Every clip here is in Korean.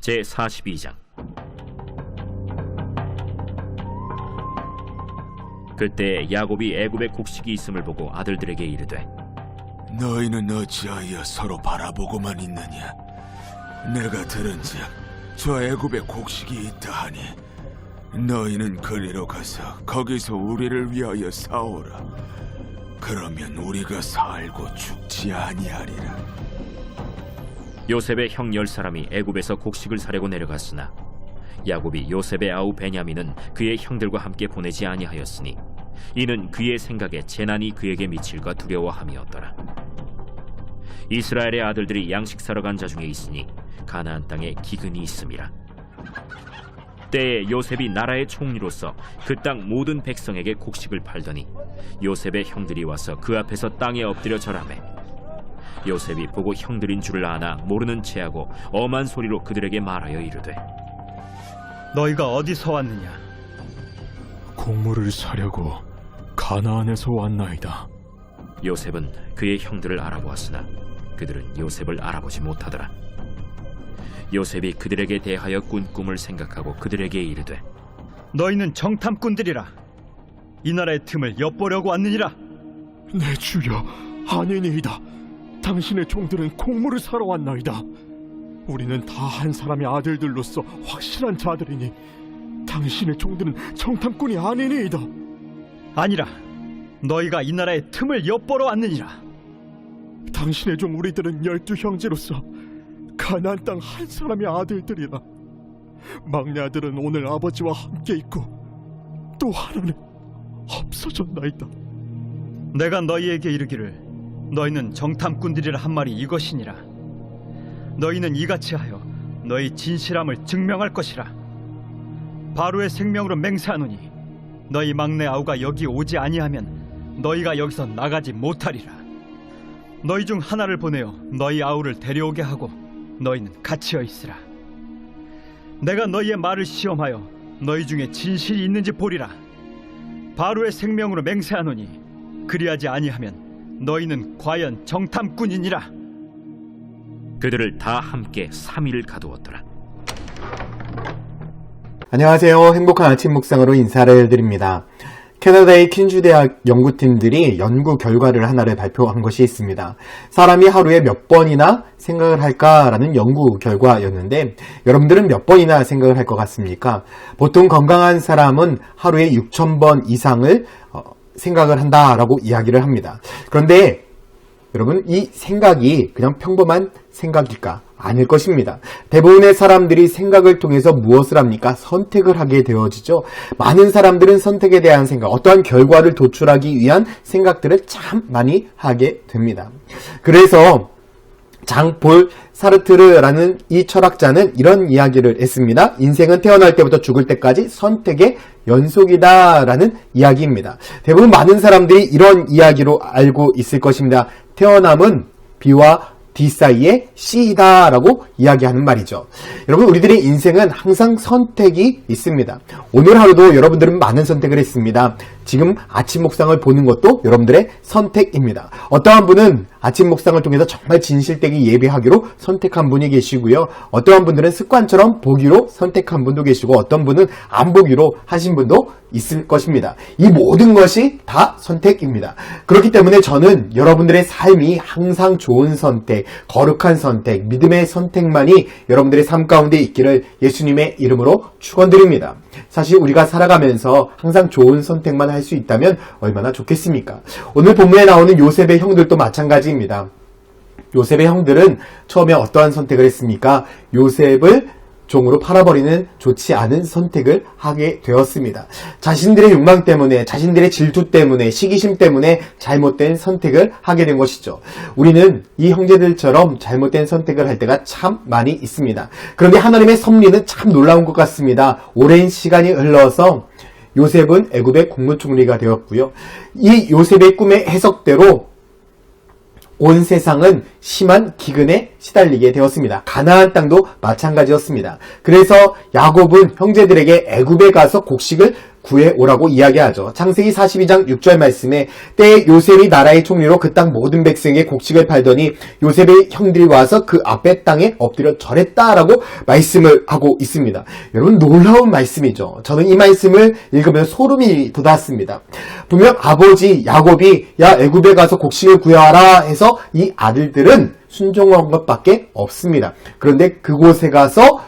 제42장. 그때 야곱이 애굽에 곡식이 있음을 보고 아들들에게 이르되, 너희는 어찌하여 서로 바라보고만 있느냐? 내가 들은즉 저 애굽에 곡식이 있다 하니 너희는 그리로 가서 거기서 우리를 위하여 싸우라. 그러면 우리가 살고 죽지 아니하리라. 요셉의 형 10사람이 애굽에서 곡식을 사려고 내려갔으나 야곱이 요셉의 아우 베냐민은 그의 형들과 함께 보내지 아니하였으니 이는 그의 생각에 재난이 그에게 미칠까 두려워함이었더라. 이스라엘의 아들들이 양식 사러 간 자 중에 있으니 가나안 땅에 기근이 있음이라. 때에 요셉이 나라의 총리로서 그 땅 모든 백성에게 곡식을 팔더니 요셉의 형들이 와서 그 앞에서 땅에 엎드려 절하매 요셉이 보고 형들인 줄을 아나 모르는 체하고 엄한 소리로 그들에게 말하여 이르되, 너희가 어디서 왔느냐? 곡물을 사려고 가나안에서 왔나이다. 요셉은 그의 형들을 알아보았으나 그들은 요셉을 알아보지 못하더라. 요셉이 그들에게 대하여 꾼 꿈을 생각하고 그들에게 이르되, 너희는 정탐꾼들이라. 이 나라의 틈을 엿보려고 왔느니라. 내 주여, 아니니이다. 당신의 종들은 곡물을 사러 왔나이다. 우리는 다 한 사람의 아들들로서 확실한 자들이니 당신의 종들은 정탐꾼이 아니니이다. 아니라 너희가 이 나라의 틈을 엿보러 왔느니라. 당신의 종 우리들은 12형제로서 가나안 땅 한 사람의 아들들이라. 막내 아들은 오늘 아버지와 함께 있고 또 하나는 없어졌나이다. 내가 너희에게 이르기를 너희는 정탐꾼들이라 한 말이 이것이니라. 너희는 이같이 하여 너희 진실함을 증명할 것이라. 바로의 생명으로 맹세하노니 너희 막내 아우가 여기 오지 아니하면 너희가 여기서 나가지 못하리라. 너희 중 하나를 보내어 너희 아우를 데려오게 하고 너희는 갇혀 있으라. 내가 너희의 말을 시험하여 너희 중에 진실이 있는지 보리라. 바로의 생명으로 맹세하노니 그리하지 아니하면 너희는 과연 정탐꾼이니라. 그들을 다 함께 3일을 가두었더라. 안녕하세요. 행복한 아침 묵상으로 인사를 드립니다. 캐나다의 퀸즈 대학 연구팀들이 연구 결과를 하나를 발표한 것이 있습니다. 사람이 하루에 몇 번이나 생각을 할까라는 연구 결과였는데, 여러분들은 몇 번이나 생각을 할 것 같습니까? 보통 건강한 사람은 하루에 6,000번 이상을 생각을 한다라고 이야기를 합니다. 그런데 여러분, 이 생각이 그냥 평범한 생각일까? 아닐 것입니다. 대부분의 사람들이 생각을 통해서 무엇을 합니까? 선택을 하게 되어지죠. 많은 사람들은 선택에 대한 생각, 어떠한 결과를 도출하기 위한 생각들을 참 많이 하게 됩니다. 그래서 장폴 사르트르라는 이 철학자는 이런 이야기를 했습니다. 인생은 태어날 때부터 죽을 때까지 선택의 연속이다라는 이야기입니다. 대부분 많은 사람들이 이런 이야기로 알고 있을 것입니다. 태어남은 B와 D 사이에 C이다 라고 이야기하는 말이죠. 여러분, 우리들의 인생은 항상 선택이 있습니다. 오늘 하루도 여러분들은 많은 선택을 했습니다. 지금 아침 목상을 보는 것도 여러분들의 선택입니다. 어떠한 분은 아침 목상을 통해서 정말 진실되게 예배하기로 선택한 분이 계시고요. 어떠한 분들은 습관처럼 보기로 선택한 분도 계시고, 어떤 분은 안 보기로 하신 분도 있을 것입니다. 이 모든 것이 다 선택입니다. 그렇기 때문에 저는 여러분들의 삶이 항상 좋은 선택, 거룩한 선택, 믿음의 선택만이 여러분들의 삶 가운데 있기를 예수님의 이름으로 축원드립니다. 사실 우리가 살아가면서 항상 좋은 선택만 할 수 있다면 얼마나 좋겠습니까? 오늘 본문에 나오는 요셉의 형들도 마찬가지입니다. 요셉의 형들은 처음에 어떠한 선택을 했습니까? 요셉을 종으로 팔아버리는 좋지 않은 선택을 하게 되었습니다. 자신들의 욕망 때문에, 자신들의 질투 때문에, 시기심 때문에 잘못된 선택을 하게 된 것이죠. 우리는 이 형제들처럼 잘못된 선택을 할 때가 참 많이 있습니다. 그런데 하나님의 섭리는 참 놀라운 것 같습니다. 오랜 시간이 흘러서 요셉은 애굽의 국무총리가 되었고요. 이 요셉의 꿈의 해석대로 온 세상은 심한 기근에 시달리게 되었습니다. 가나안 땅도 마찬가지였습니다. 그래서 야곱은 형제들에게 애굽에 가서 곡식을 구해오라고 이야기하죠. 창세기 42장 6절 말씀에 때에 요셉이 나라의 총리로 그 땅 모든 백성에게 곡식을 팔더니 요셉의 형들이 와서 그 앞에 땅에 엎드려 절했다라고 말씀을 하고 있습니다. 여러분 놀라운 말씀이죠. 저는 이 말씀을 읽으면서 소름이 돋았습니다. 분명 아버지 야곱이 야 애굽에 가서 곡식을 구해와라 해서 이 아들들은 순종한 것밖에 없습니다. 그런데 그곳에 가서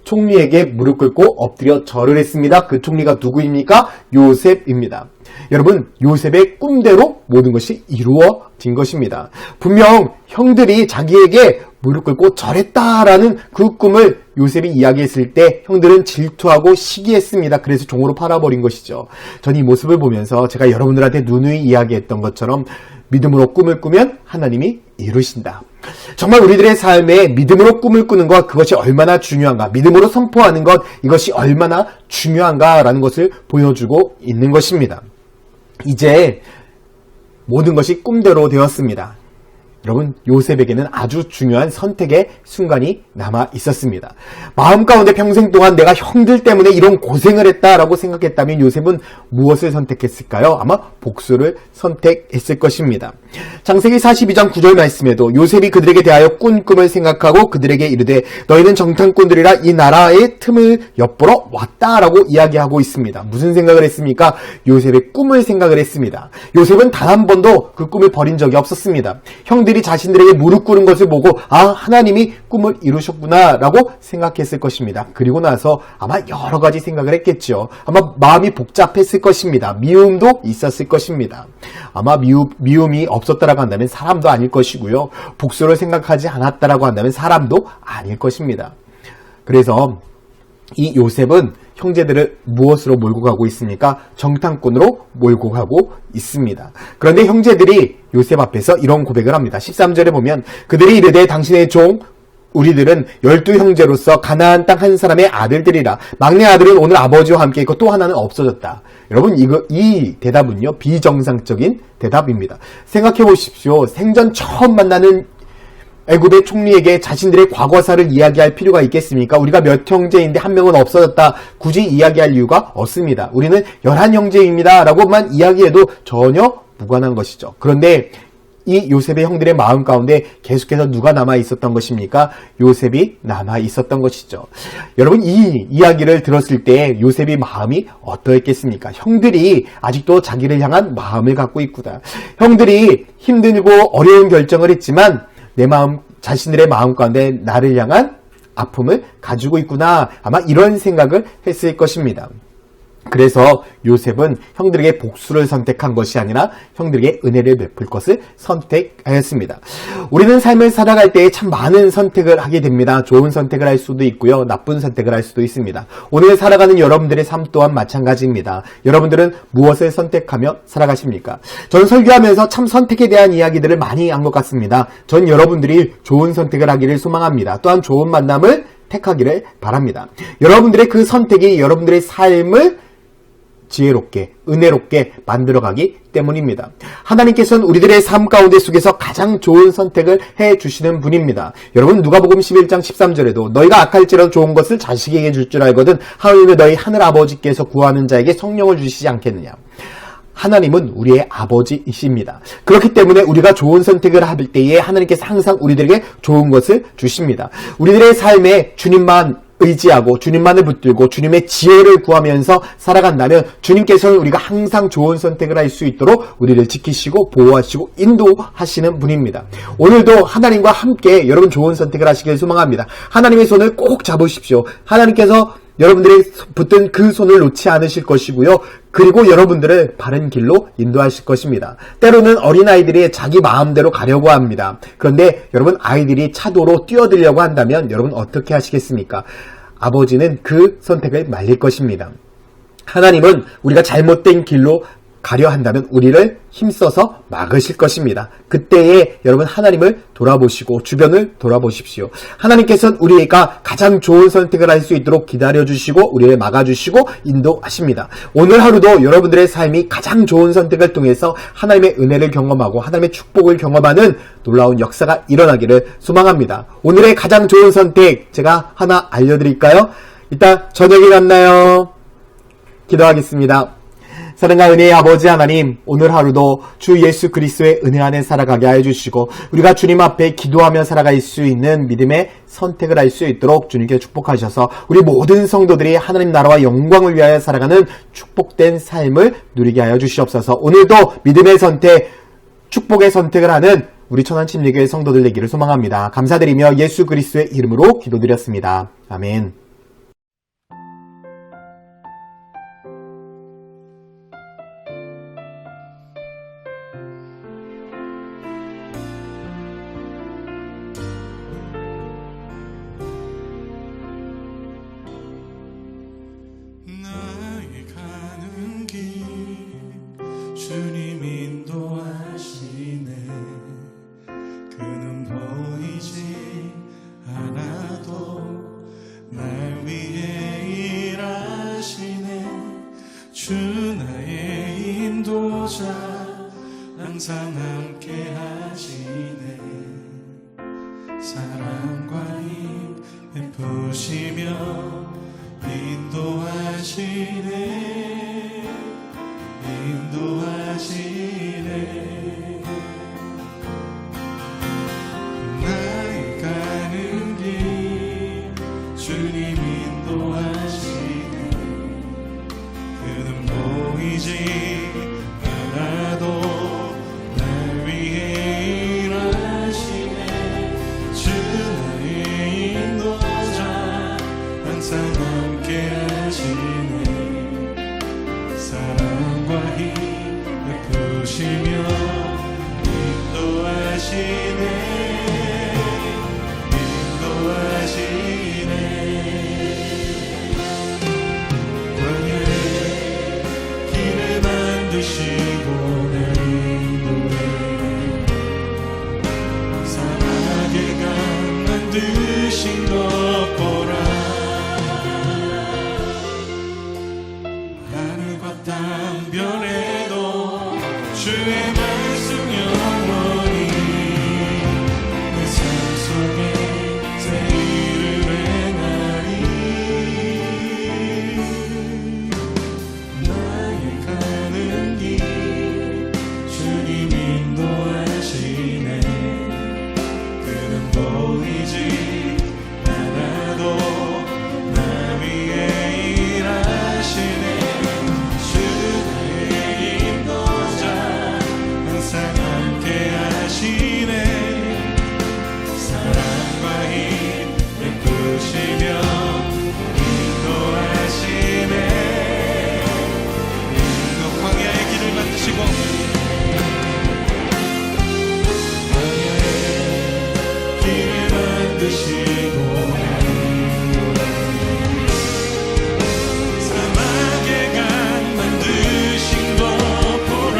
총리에게 무릎 꿇고 엎드려 절을 했습니다. 그 총리가 누구입니까? 요셉입니다. 여러분, 요셉의 꿈대로 모든 것이 이루어진 것입니다. 분명 형들이 자기에게 무릎 꿇고 절했다라는 그 꿈을 요셉이 이야기했을 때 형들은 질투하고 시기했습니다. 그래서 종으로 팔아버린 것이죠. 전 이 모습을 보면서 제가 여러분들한테 누누이 이야기했던 것처럼 믿음으로 꿈을 꾸면 하나님이 이루신다. 정말 우리들의 삶에 믿음으로 꿈을 꾸는 것, 그것이 얼마나 중요한가, 믿음으로 선포하는 것, 이것이 얼마나 중요한가라는 것을 보여주고 있는 것입니다. 이제 모든 것이 꿈대로 되었습니다. 여러분, 요셉에게는 아주 중요한 선택의 순간이 남아 있었습니다. 마음 가운데 평생 동안 내가 형들 때문에 이런 고생을 했다라고 생각했다면 요셉은 무엇을 선택했을까요? 아마 복수를 선택했을 것입니다. 창세기 42장 9절 말씀에도 요셉이 그들에게 대하여 꾼 꿈을 생각하고 그들에게 이르되 너희는 정탐꾼들이라 이 나라의 틈을 엿보러 왔다라고 이야기하고 있습니다. 무슨 생각을 했습니까? 요셉의 꿈을 생각을 했습니다. 요셉은 단 한 번도 그 꿈을 버린 적이 없었습니다. 형들이 자신들에게 무릎 꿇은 것을 보고 하나님이 꿈을 이루셨구나 라고 생각했을 것입니다. 그리고 나서 아마 여러 가지 생각을 했겠죠. 아마 마음이 복잡했을 것입니다. 미움도 있었을 것입니다. 아마 미움이 없었다라고 한다면 사람도 아닐 것이고요. 복수를 생각하지 않았다라고 한다면 사람도 아닐 것입니다. 그래서 이 요셉은 형제들을 무엇으로 몰고 가고 있습니까? 정탐꾼으로 몰고 가고 있습니다. 그런데 형제들이 요셉 앞에서 이런 고백을 합니다. 13절에 보면 그들이 이르되 당신의 종 우리들은 12형제로서 가나안 땅 한 사람의 아들들이라. 막내 아들은 오늘 아버지와 함께 있고 또 하나는 없어졌다. 여러분 이 대답은요 비정상적인 대답입니다. 생각해 보십시오. 생전 처음 만나는 애굽의 총리에게 자신들의 과거사를 이야기할 필요가 있겠습니까? 우리가 몇 형제인데 한 명은 없어졌다. 굳이 이야기할 이유가 없습니다. 우리는 11형제입니다. 라고만 이야기해도 전혀 무관한 것이죠. 그런데 이 요셉의 형들의 마음 가운데 계속해서 누가 남아 있었던 것입니까? 요셉이 남아 있었던 것이죠. 여러분 이 이야기를 들었을 때 요셉의 마음이 어떠했겠습니까? 형들이 아직도 자기를 향한 마음을 갖고 있구나. 형들이 힘들고 어려운 결정을 했지만 내 마음, 자신들의 마음 가운데 나를 향한 아픔을 가지고 있구나. 아마 이런 생각을 했을 것입니다. 그래서 요셉은 형들에게 복수를 선택한 것이 아니라 형들에게 은혜를 베풀 것을 선택하였습니다. 우리는 삶을 살아갈 때에 참 많은 선택을 하게 됩니다. 좋은 선택을 할 수도 있고요. 나쁜 선택을 할 수도 있습니다. 오늘 살아가는 여러분들의 삶 또한 마찬가지입니다. 여러분들은 무엇을 선택하며 살아가십니까? 저는 설교하면서 참 선택에 대한 이야기들을 많이 한 것 같습니다. 전 여러분들이 좋은 선택을 하기를 소망합니다. 또한 좋은 만남을 택하기를 바랍니다. 여러분들의 그 선택이 여러분들의 삶을 지혜롭게 은혜롭게 만들어가기 때문입니다. 하나님께서는 우리들의 삶 가운데 속에서 가장 좋은 선택을 해주시는 분입니다. 여러분 누가복음 11장 13절에도 너희가 악할지라도 좋은 것을 자식에게 줄 줄 알거든 하물며 너희 하늘 아버지께서 구하는 자에게 성령을 주시지 않겠느냐. 하나님은 우리의 아버지이십니다. 그렇기 때문에 우리가 좋은 선택을 할 때에 하나님께서 항상 우리들에게 좋은 것을 주십니다. 우리들의 삶에 주님만 의지하고 주님만을 붙들고 주님의 지혜를 구하면서 살아간다면 주님께서는 우리가 항상 좋은 선택을 할 수 있도록 우리를 지키시고 보호하시고 인도하시는 분입니다. 오늘도 하나님과 함께 여러분 좋은 선택을 하시길 소망합니다. 하나님의 손을 꼭 잡으십시오. 하나님께서 여러분들이 붙든 그 손을 놓지 않으실 것이고요. 그리고 여러분들을 바른 길로 인도하실 것입니다. 때로는 어린아이들이 자기 마음대로 가려고 합니다. 그런데 여러분 아이들이 차도로 뛰어들려고 한다면 여러분 어떻게 하시겠습니까? 아버지는 그 선택을 말릴 것입니다. 하나님은 우리가 잘못된 길로 가려 한다면 우리를 힘써서 막으실 것입니다. 그때에 여러분 하나님을 돌아보시고 주변을 돌아보십시오. 하나님께서는 우리가 가장 좋은 선택을 할 수 있도록 기다려주시고 우리를 막아주시고 인도하십니다. 오늘 하루도 여러분들의 삶이 가장 좋은 선택을 통해서 하나님의 은혜를 경험하고 하나님의 축복을 경험하는 놀라운 역사가 일어나기를 소망합니다. 오늘의 가장 좋은 선택 제가 하나 알려드릴까요? 이따 저녁에 만나요. 기도하겠습니다. 사랑과 은혜의 아버지 하나님, 오늘 하루도 주 예수 그리스도의 은혜 안에 살아가게 하여 주시고 우리가 주님 앞에 기도하며 살아갈 수 있는 믿음의 선택을 할 수 있도록 주님께 축복하셔서 우리 모든 성도들이 하나님 나라와 영광을 위하여 살아가는 축복된 삶을 누리게 하여 주시옵소서. 오늘도 믿음의 선택, 축복의 선택을 하는 우리 천안침례교회 성도들 되기를 소망합니다. 감사드리며 예수 그리스도의 이름으로 기도드렸습니다. 아멘. 나의 가는 길 주님 인도하시네. 그는 보이지 않아도 날 위해 일하시네. 주 나의 인도자 항상 함께 하시네. 사랑과 힘 베푸시며 인도하시네. 나의 가는 길 주님 인도하시네. 그는 보이지 않아도 날 위해 일하시네. 주 나의 인도자 항상 함께 하시네. 사랑과 힘 베푸시며 인도하시네. 광야의 길을 만드시고 날 인도해. 사막의 강 만드신 것 보라. 하늘과 땅 변해도 주의 말씀 영원히 내 삶 속에 새 일을 행하리. 나의 가는 길 주님 인도하시네. 그는 보이지 않아도 나 위해 일하시네. 사막의 강 만드신 것 보라.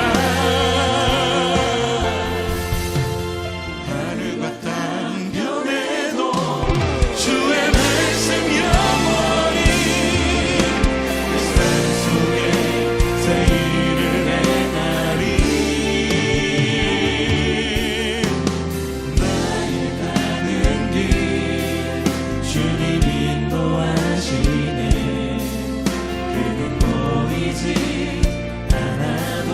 하늘과 땅 변해도 주의 말씀 영원히 내 삶 속에 새 일을 행하리. 나의 가는 길 주님 인도하시네. 그는 보이지 않아도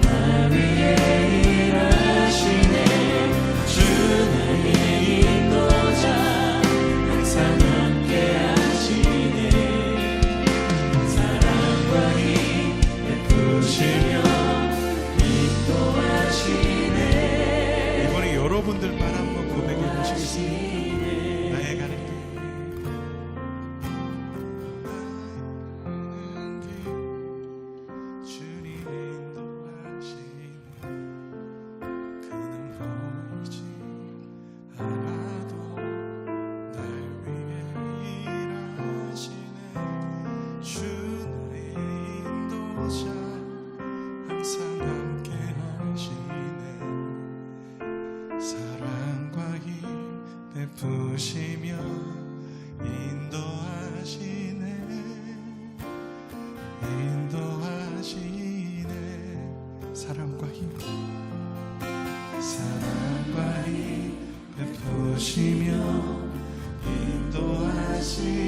나 위해 일하시네. 주 나의 인도자 항상 함께 하시네. 사랑과 힘 베푸시며 인도하시네. 이번에 여러분들만 한번 고백해 보시겠습니다. 나의 가는 길 주님 인도하시네. 그는 보이지 않아도 날 위해 일하시네. 주 나의 인도자 항상 함께 하시네. 사랑과 힘 베푸시며 인도하시네. 사랑과 힘 베푸시며 인도하시네.